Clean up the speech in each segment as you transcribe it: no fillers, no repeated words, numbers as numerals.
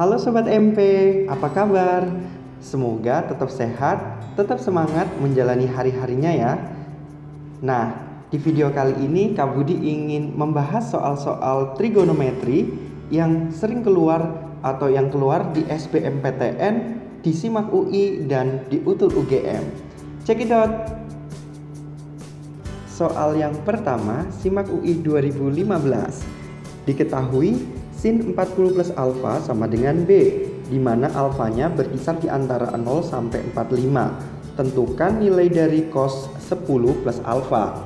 Halo Sobat MP, apa kabar? Semoga tetap sehat, tetap semangat menjalani hari-harinya ya. Nah, di video kali ini Kak Budi ingin membahas soal-soal trigonometri yang sering keluar atau yang keluar di SBMPTN, di SIMAK UI, dan di UTUL UGM. Check it out! Soal yang pertama, SIMAK UI 2015. Diketahui sin 40 plus alfa sama dengan B, di mana alfanya berkisar di antara 0 sampai 45. Tentukan nilai dari cos 10 plus alfa.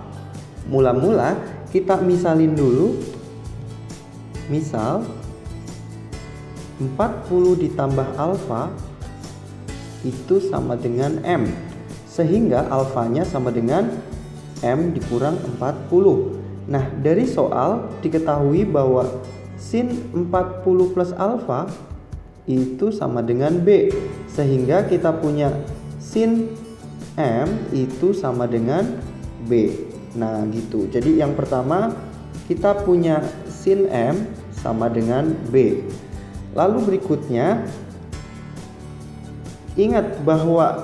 Mula-mula kita misalin dulu. Misal 40 ditambah alfa itu sama dengan M, sehingga alfanya sama dengan M dikurang 40. Nah, dari soal diketahui bahwa sin 40 plus alfa itu sama dengan B, sehingga kita punya sin M itu sama dengan B. Nah gitu. Jadi yang pertama kita punya sin M sama dengan B. Lalu berikutnya, ingat bahwa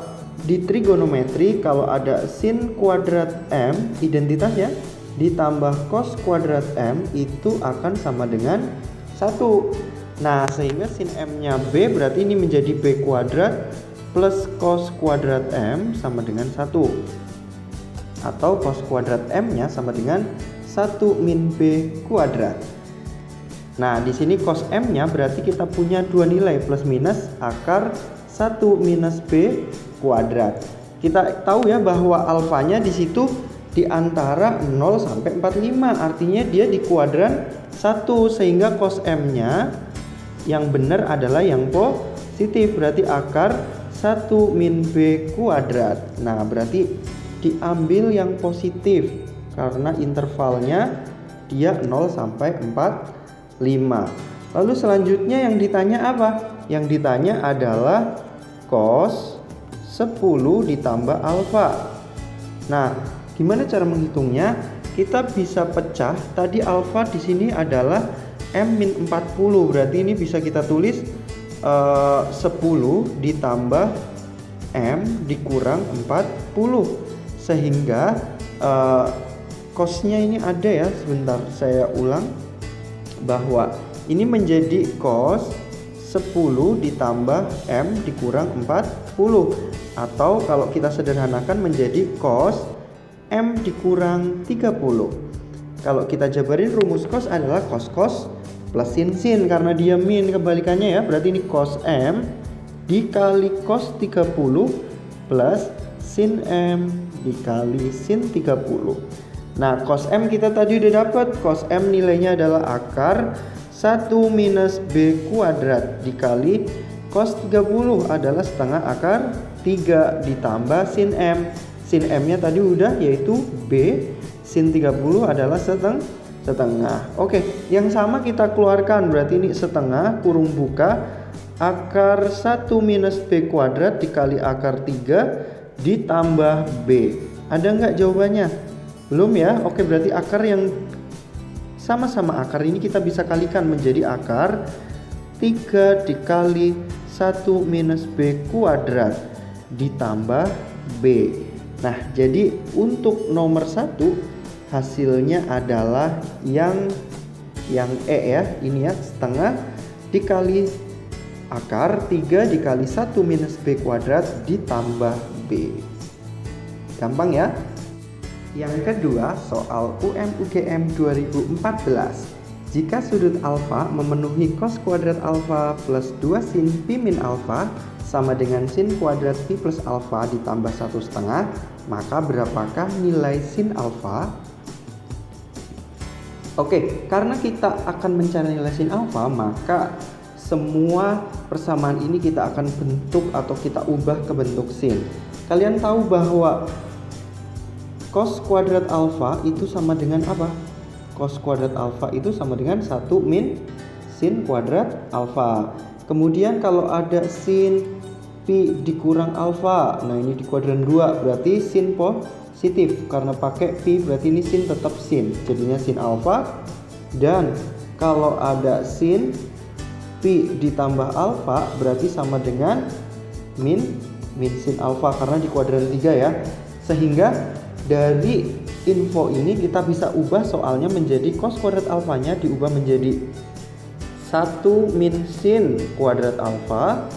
di trigonometri kalau ada sin kuadrat M, identitasnya ditambah cos kuadrat M itu akan sama dengan 1. Nah, sehingga sin M-nya B, berarti ini menjadi B kuadrat plus cos kuadrat M sama dengan 1. Atau cos kuadrat M-nya sama dengan 1 min B kuadrat. Nah, di sini cos M-nya berarti kita punya dua nilai plus minus akar 1 minus B kuadrat. Kita tahu ya bahwa alfanya di situ di antara 0 sampai 45, artinya dia di kuadran 1, sehingga cos M-nya yang benar adalah yang positif, berarti akar 1 min B kuadrat. Nah, berarti diambil yang positif karena intervalnya dia 0 sampai 45. Lalu selanjutnya yang ditanya apa? Yang ditanya adalah cos 10 ditambah alfa. Nah, gimana cara menghitungnya? Kita bisa pecah. Tadi alfa di sini adalah M min 40. Berarti ini bisa kita tulis 10 ditambah M dikurang 40. Sehingga cosnya ini ada ya. Sebentar saya ulang. Bahwa ini menjadi cos 10 ditambah M dikurang 40. Atau kalau kita sederhanakan menjadi cos M dikurang 30. Kalau kita jabarin rumus cos adalah cos plus sin karena dia min, kebalikannya ya. Berarti ini cos M dikali cos 30 plus sin M dikali sin 30. Nah, cos M kita tadi udah dapat. Cos M nilainya adalah akar 1 minus B kuadrat dikali cos 30 adalah setengah akar 3 ditambah sin M. Sin M-nya tadi udah, yaitu B. Sin 30 adalah setengah. Oke, yang sama kita keluarkan. Berarti ini setengah kurung buka akar 1 minus B kuadrat dikali akar 3 ditambah B. Ada nggak jawabannya? Belum ya? Oke, berarti akar yang sama-sama akar ini kita bisa kalikan menjadi akar 3 dikali 1 minus B kuadrat ditambah B. Nah, jadi untuk nomor 1 hasilnya adalah yang E ya. Ini ya, setengah dikali akar 3 dikali 1 minus B kuadrat ditambah B. Gampang ya. Yang kedua, soal UM/UGM 2014. Jika sudut alfa memenuhi cos kuadrat alfa plus 2 sin pi min alfa sama dengan sin kuadrat pi plus alfa ditambah 1/2, maka berapakah nilai sin alfa? Oke, karena kita akan mencari nilai sin alfa, maka semua persamaan ini kita akan bentuk atau kita ubah ke bentuk sin. Kalian tahu bahwa cos kuadrat alfa itu sama dengan apa? Cos kuadrat alfa itu sama dengan 1 min sin kuadrat alfa. Kemudian kalau ada sin pi dikurang alfa, nah ini di kuadran 2, berarti sin positif. Karena pakai pi berarti ini sin tetap sin, jadinya sin alfa. Dan kalau ada sin Pi ditambah alfa berarti sama dengan min sin alfa karena di kuadran 3 ya. Sehingga dari info ini kita bisa ubah soalnya menjadi cos kuadrat alfanya diubah menjadi 1 min sin kuadrat alfa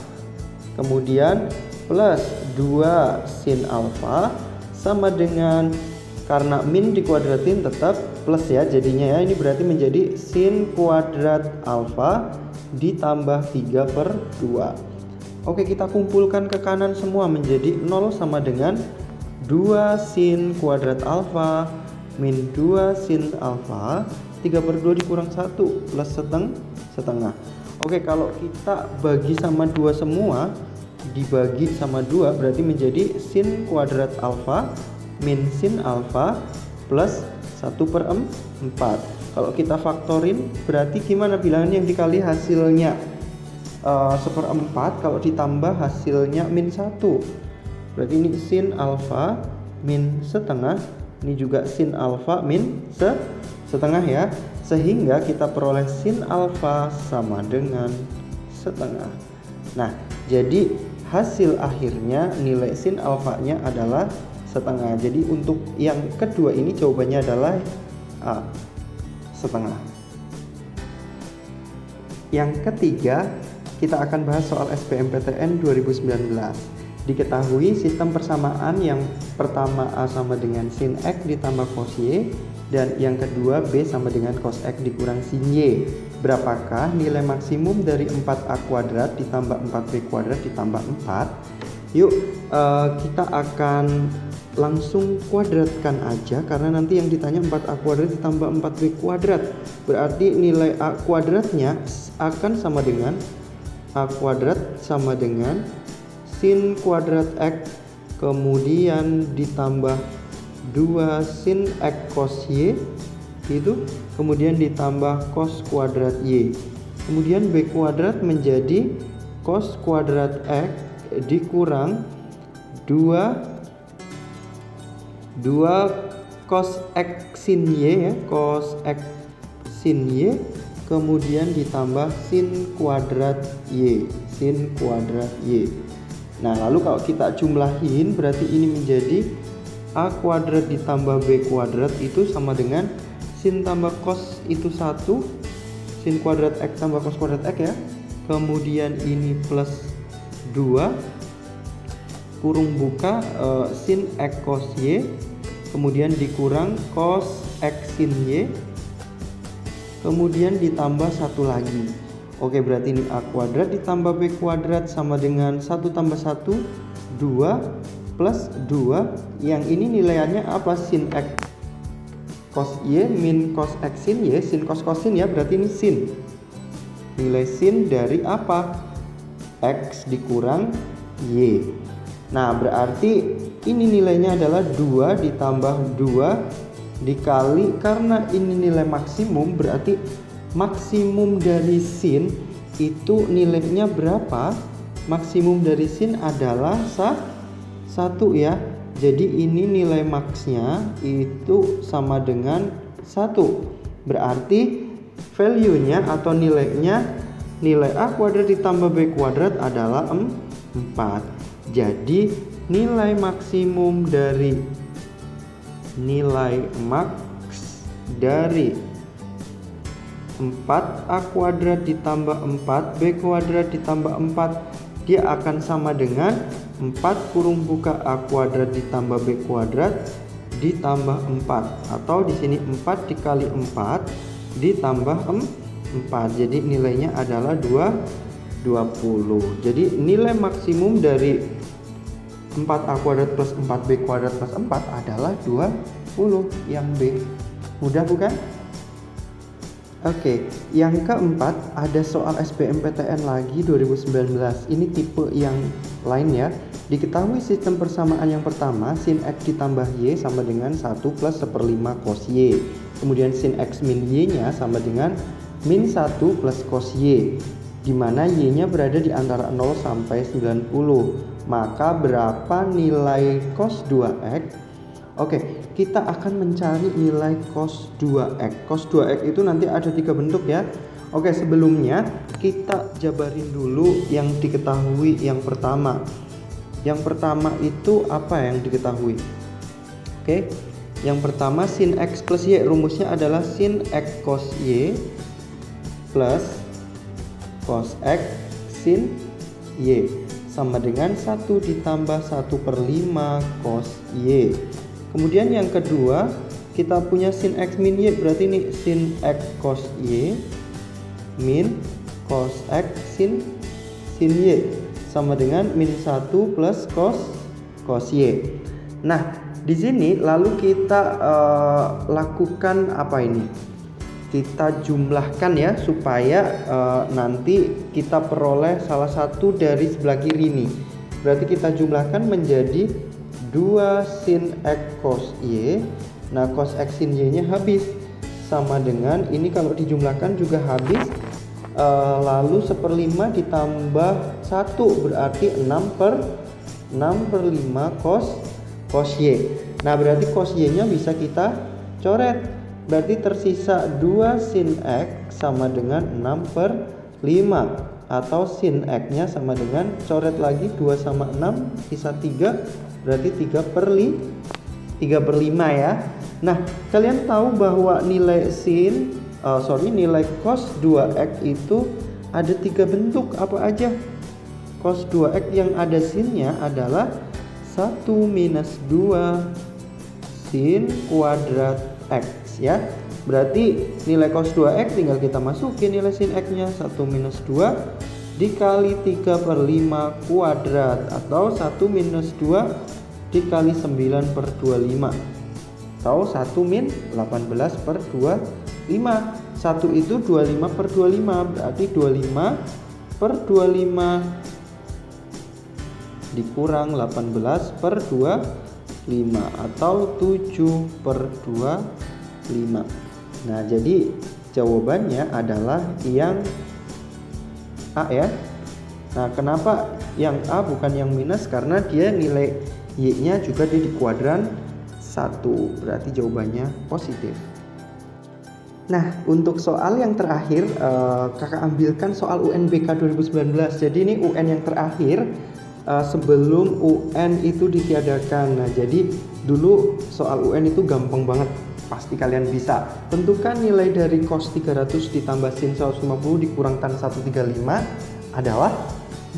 kemudian plus 2 sin alfa sama dengan, karena min dikuadratin tetap plus ya jadinya ya, ini berarti menjadi sin kuadrat alfa ditambah 3/2. Oke, kita kumpulkan ke kanan semua menjadi 0 sama dengan 2 sin kuadrat alfa min 2 sin alfa, 3/2 dikurang 1 plus setengah. Oke, kalau kita bagi sama 2 semua, dibagi sama 2 berarti menjadi sin kuadrat alfa min sin alfa plus 1/4. Kalau kita faktorin berarti gimana bilangan yang dikali hasilnya 1/4 kalau ditambah hasilnya min 1. Berarti ini sin alfa min setengah, ini juga sin alfa min setengah ya. Sehingga kita peroleh sin alfa sama dengan setengah. Nah, jadi hasil akhirnya nilai sin alfanya adalah setengah. Jadi untuk yang kedua ini jawabannya adalah A, setengah. Yang ketiga, kita akan bahas soal SBMPTN 2019. Diketahui sistem persamaan yang pertama A sama dengan sin X ditambah cos Y, dan yang kedua B sama dengan cos X dikurang sin Y. Berapakah nilai maksimum dari 4A kuadrat ditambah 4B kuadrat ditambah 4? Yuk kita akan langsung kuadratkan aja karena nanti yang ditanya 4A kuadrat ditambah 4B kuadrat. Berarti nilai A kuadratnya akan sama dengan A kuadrat sama dengan sin kuadrat X kemudian ditambah 2 sin X cos Y itu kemudian ditambah cos kuadrat Y. Kemudian B kuadrat menjadi cos kuadrat X dikurang 2 cos X sin Y ya, cos X sin Y kemudian ditambah sin kuadrat Y, sin kuadrat Y. Nah, lalu kalau kita jumlahin berarti ini menjadi A kuadrat ditambah B kuadrat itu sama dengan sin tambah cos itu 1, sin kuadrat X tambah cos kuadrat X ya. Kemudian ini plus 2 kurung buka sin X cos Y kemudian dikurang cos X sin Y kemudian ditambah 1 lagi. Oke, berarti ini A kuadrat ditambah B kuadrat sama dengan 1 tambah 1 2 plus 2, yang ini nilainya apa? Sin X cos Y min cos X sin Y, sin cos sin ya, berarti ini sin. Nilai sin dari apa? X dikurang Y. Nah, berarti ini nilainya adalah 2 ditambah 2 dikali, karena ini nilai maksimum berarti maksimum dari sin itu nilainya berapa? Maksimum dari sin adalah 1 ya. Jadi ini nilai maksnya itu sama dengan 1. Berarti value-nya atau nilainya, nilai A kuadrat ditambah B kuadrat adalah 4. Jadi nilai maksimum dari nilai maks dari 4A kuadrat ditambah 4B kuadrat ditambah 4 dia akan sama dengan 4 kurung buka A kuadrat ditambah B kuadrat ditambah 4, atau di sini 4 dikali 4 ditambah 4. Jadi nilainya adalah 20. Jadi nilai maksimum dari 4A kuadrat plus 4B kuadrat plus 4 adalah 20, yang B. Mudah bukan? Oke, yang keempat ada soal SBMPTN lagi 2019. Ini tipe yang lain ya. Diketahui sistem persamaan yang pertama sin X ditambah Y sama dengan 1 plus 1/5 cos Y. Kemudian sin X min Y nya sama dengan min 1 plus cos Y, dimana Y nya berada di antara 0 sampai 90. Maka berapa nilai cos 2X? Oke, kita akan mencari nilai cos 2X. Cos 2X itu nanti ada 3 bentuk ya. Oke, sebelumnya kita jabarin dulu yang diketahui yang pertama. Yang pertama itu apa yang diketahui? Oke, yang pertama sin X plus Y, rumusnya adalah sin X cos Y plus cos X sin Y sama dengan 1 ditambah 1/5 cos Y. Kemudian yang kedua kita punya sin X min Y, berarti ini sin X cos Y min cos X sin Y sama dengan min 1 plus cos Y. Nah, di sini lalu kita lakukan apa ini? Kita jumlahkan ya supaya nanti kita peroleh salah satu dari sebelah kiri ini. Berarti kita jumlahkan menjadi 2 sin X cos Y. Nah, cos X sin Y-nya habis sama dengan ini, kalau dijumlahkan juga habis. Lalu 1/5 ditambah 1 berarti 6/5 cos Y. Nah, berarti cos Y-nya bisa kita coret. Berarti tersisa 2 sin X sama dengan 6/5, atau sin X-nya sama dengan, coret lagi 2 sama 6 sisa 3, berarti 3/5 ya. Nah, kalian tahu bahwa nilai nilai cos 2x itu ada 3 bentuk, apa aja? Cos 2x yang ada sinnya adalah 1 minus 2 sin kuadrat x ya. Berarti nilai cos 2x tinggal kita masukin nilai sin x-nya, 1 minus 2 dikali 3/5 kuadrat, atau 1 minus 2 dikali 9/25, atau 1 min 18/25. 1 itu 25/25, berarti 25/25 dikurang 18/25, atau 7/25. Nah, jadi jawabannya adalah yang A ya. Nah, kenapa yang A bukan yang minus? Karena dia nilai Y-nya juga di kuadran 1, berarti jawabannya positif. Nah, untuk soal yang terakhir, kakak ambilkan soal UNBK 2019. Jadi ini UN yang terakhir sebelum UN itu ditiadakan. Nah, jadi dulu soal UN itu gampang banget, pasti kalian bisa. Tentukan nilai dari cos 300 ditambah sin 150 dikurang tan 135 adalah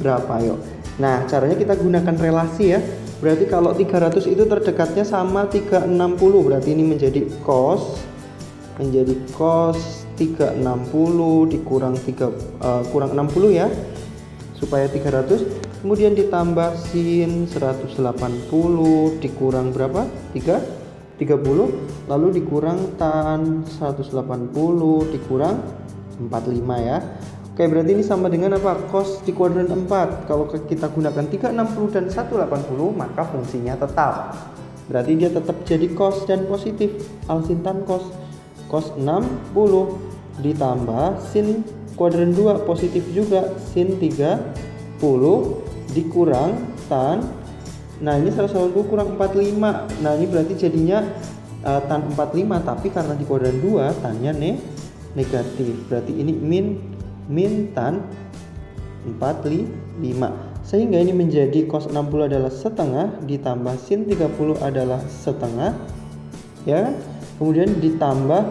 berapa? Yuk. Nah, caranya kita gunakan relasi ya. Berarti kalau 300 itu terdekatnya sama 360, berarti ini menjadi cos 360 dikurang kurang 60 ya, supaya 300. Kemudian ditambah sin 180 dikurang berapa? 30, lalu dikurang tan 180 dikurang 45 ya. Oke, berarti ini sama dengan apa? Cos di kuadran 4. Kalau kita gunakan 360 dan 180, maka fungsinya tetap. Berarti dia tetap jadi cos dan positif. Alsin tan cos 60 ditambah sin kuadran 2 positif juga, sin 30 dikurang tan. Nah, ini 180 kurang 45. Nah, ini berarti jadinya tan 45, tapi karena di kuadran 2 tannya negatif. Berarti ini min tan 45. Sehingga ini menjadi cos 60 adalah setengah ditambah sin 30 adalah setengah ya. Kemudian ditambah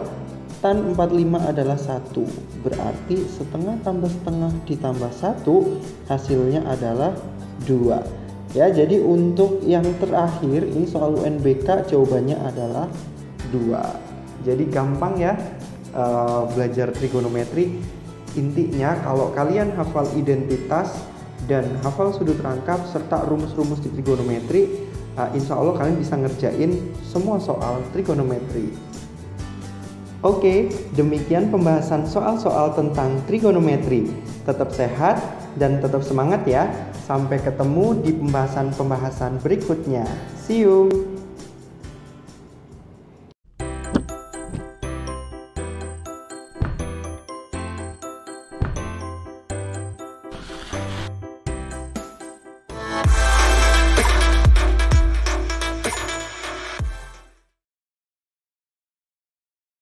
tan 45 adalah 1. Berarti setengah tambah setengah ditambah 1 hasilnya adalah 2. Ya, jadi untuk yang terakhir ini soal UNBK jawabannya adalah 2. Jadi gampang ya belajar trigonometri. Intinya kalau kalian hafal identitas dan hafal sudut rangkap serta rumus-rumus di trigonometri, insya Allah kalian bisa ngerjain semua soal trigonometri. Oke, demikian pembahasan soal-soal tentang trigonometri. Tetap sehat dan tetap semangat ya. Sampai ketemu di pembahasan-pembahasan berikutnya. See you.